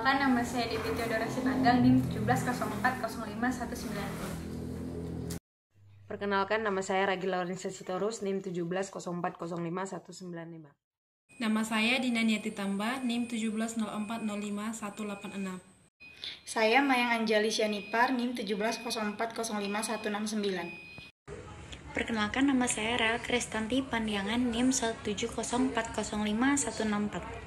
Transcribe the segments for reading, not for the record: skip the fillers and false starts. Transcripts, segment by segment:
Perkenalkan, nama saya Devi Theodora Sipandang, NIM 17040519. Perkenalkan, nama saya Ragila Laurensia Sitorus, NIM 1704055195. Nama saya Dina Niati Tamba, NIM 1704055186. Saya Mayang Anjali Syanipar, NIM 1704055169. Perkenalkan, nama saya Rel Kristanti Pandiangan, NIM 1704055164.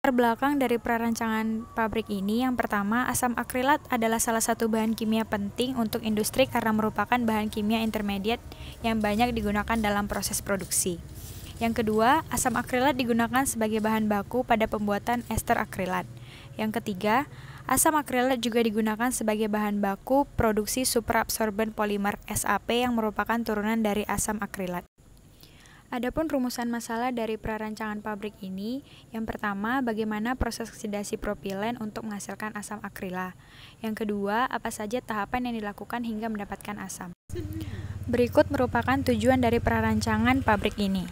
Terbelakang dari prarancangan pabrik ini, yang pertama, asam akrilat adalah salah satu bahan kimia penting untuk industri karena merupakan bahan kimia intermediate yang banyak digunakan dalam proses produksi. Yang kedua, asam akrilat digunakan sebagai bahan baku pada pembuatan ester akrilat. Yang ketiga, asam akrilat juga digunakan sebagai bahan baku produksi superabsorben polimer SAP yang merupakan turunan dari asam akrilat. Adapun rumusan masalah dari prarancangan pabrik ini, yang pertama, bagaimana proses oksidasi propilen untuk menghasilkan asam akrila. Yang kedua, apa saja tahapan yang dilakukan hingga mendapatkan asam. Berikut merupakan tujuan dari prarancangan pabrik ini.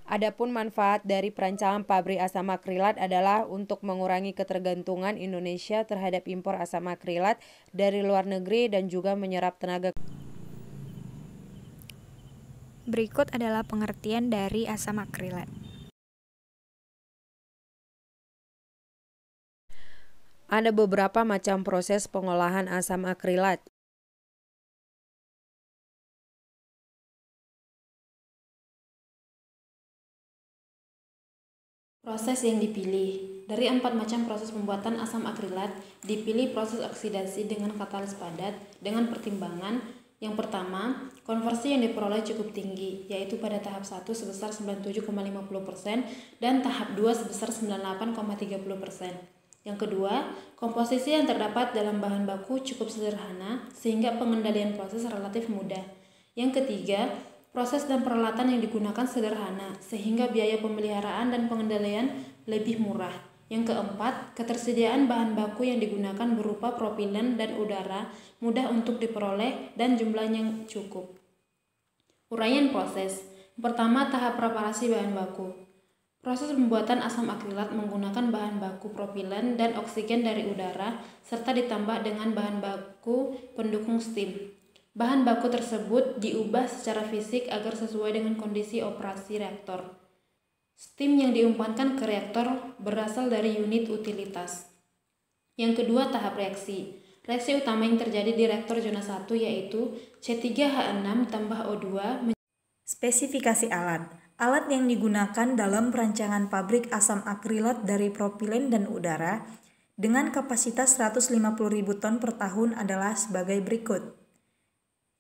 Adapun manfaat dari perancangan pabrik asam akrilat adalah untuk mengurangi ketergantungan Indonesia terhadap impor asam akrilat dari luar negeri dan juga menyerap tenaga. Berikut adalah pengertian dari asam akrilat. Ada beberapa macam proses pengolahan asam akrilat. Proses yang dipilih. Dari 4 macam proses pembuatan asam akrilat, dipilih proses oksidasi dengan katalis padat dengan pertimbangan. Yang pertama, konversi yang diperoleh cukup tinggi, yaitu pada tahap 1 sebesar 97,50% dan tahap 2 sebesar 98,30%. Yang kedua, komposisi yang terdapat dalam bahan baku cukup sederhana sehingga pengendalian proses relatif mudah. Yang ketiga, proses dan peralatan yang digunakan sederhana sehingga biaya pemeliharaan dan pengendalian lebih murah. Yang keempat, ketersediaan bahan baku yang digunakan berupa propilen dan udara mudah untuk diperoleh dan jumlahnya cukup. Uraian proses. Pertama, tahap preparasi bahan baku. Proses pembuatan asam akrilat menggunakan bahan baku propilen dan oksigen dari udara serta ditambah dengan bahan baku pendukung steam. Bahan baku tersebut diubah secara fisik agar sesuai dengan kondisi operasi reaktor. Steam yang diumpankan ke reaktor berasal dari unit utilitas. Yang kedua, tahap reaksi. Reaksi utama yang terjadi di reaktor zona 1 yaitu C3H6 tambah O2. Spesifikasi alat. Alat yang digunakan dalam perancangan pabrik asam akrilat dari propilen dan udara dengan kapasitas 150.000 ton per tahun adalah sebagai berikut.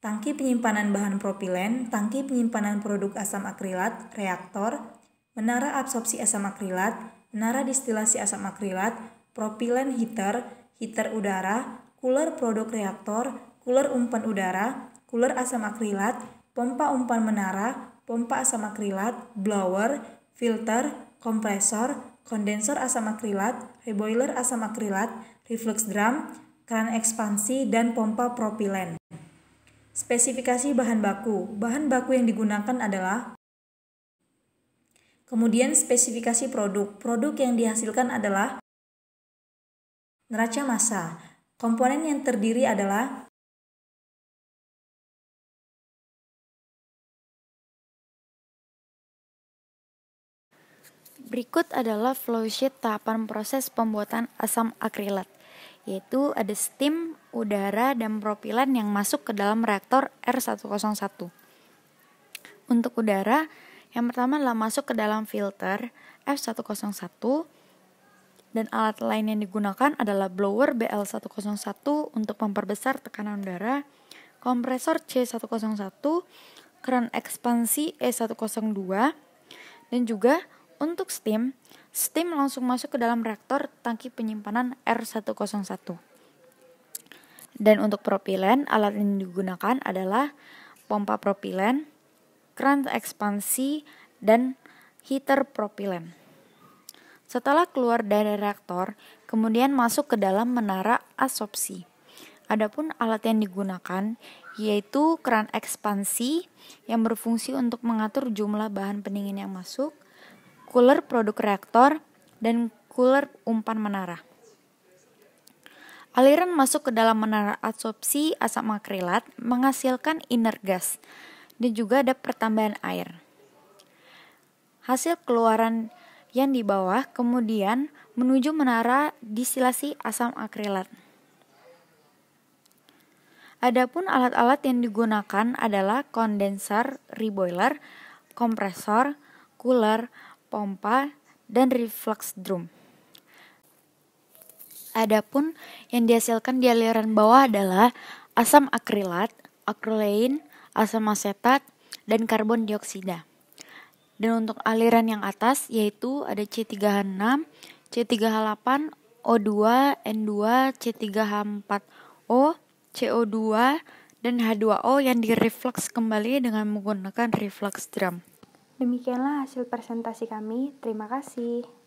Tangki penyimpanan bahan propilen, tangki penyimpanan produk asam akrilat, reaktor, menara absorpsi asam akrilat, menara distilasi asam akrilat, propilen heater, heater udara, cooler produk reaktor, cooler umpan udara, cooler asam akrilat, pompa umpan menara, pompa asam akrilat, blower, filter, kompresor, kondensor asam akrilat, reboiler asam akrilat, reflux drum, keran ekspansi, dan pompa propilen. Spesifikasi bahan baku. Bahan baku yang digunakan adalah. Kemudian spesifikasi produk. Produk yang dihasilkan adalah neraca massa. Komponen yang terdiri adalah Berikut adalah flowsheet tahapan proses pembuatan asam akrilat, yaitu ada steam, udara, dan propilen yang masuk ke dalam reaktor R101. Untuk udara, yang pertama adalah masuk ke dalam filter F101 dan alat lain yang digunakan adalah blower BL101 untuk memperbesar tekanan udara, kompresor C101, keran ekspansi E102, dan juga untuk steam langsung masuk ke dalam reaktor tangki penyimpanan R101. Dan untuk propilen, alat yang digunakan adalah pompa propilen, keran ekspansi, dan heater propilen. Setelah keluar dari reaktor, kemudian masuk ke dalam menara absorpsi. Adapun alat yang digunakan yaitu keran ekspansi yang berfungsi untuk mengatur jumlah bahan pendingin yang masuk, cooler produk reaktor, dan cooler umpan menara. Aliran masuk ke dalam menara adsorpsi asam akrilat menghasilkan inert gas dan juga ada pertambahan air. Hasil keluaran yang di bawah kemudian menuju menara distilasi asam akrilat. Adapun alat-alat yang digunakan adalah kondensor, reboiler, kompresor, cooler, pompa, dan reflux drum. Adapun yang dihasilkan di aliran bawah adalah asam akrilat, acrolein, asam asetat, dan karbon dioksida. Dan untuk aliran yang atas yaitu ada C3H6, C3H8, O2, N2, C3H4O, CO2, dan H2O yang direflux kembali dengan menggunakan reflux drum. Demikianlah hasil presentasi kami. Terima kasih.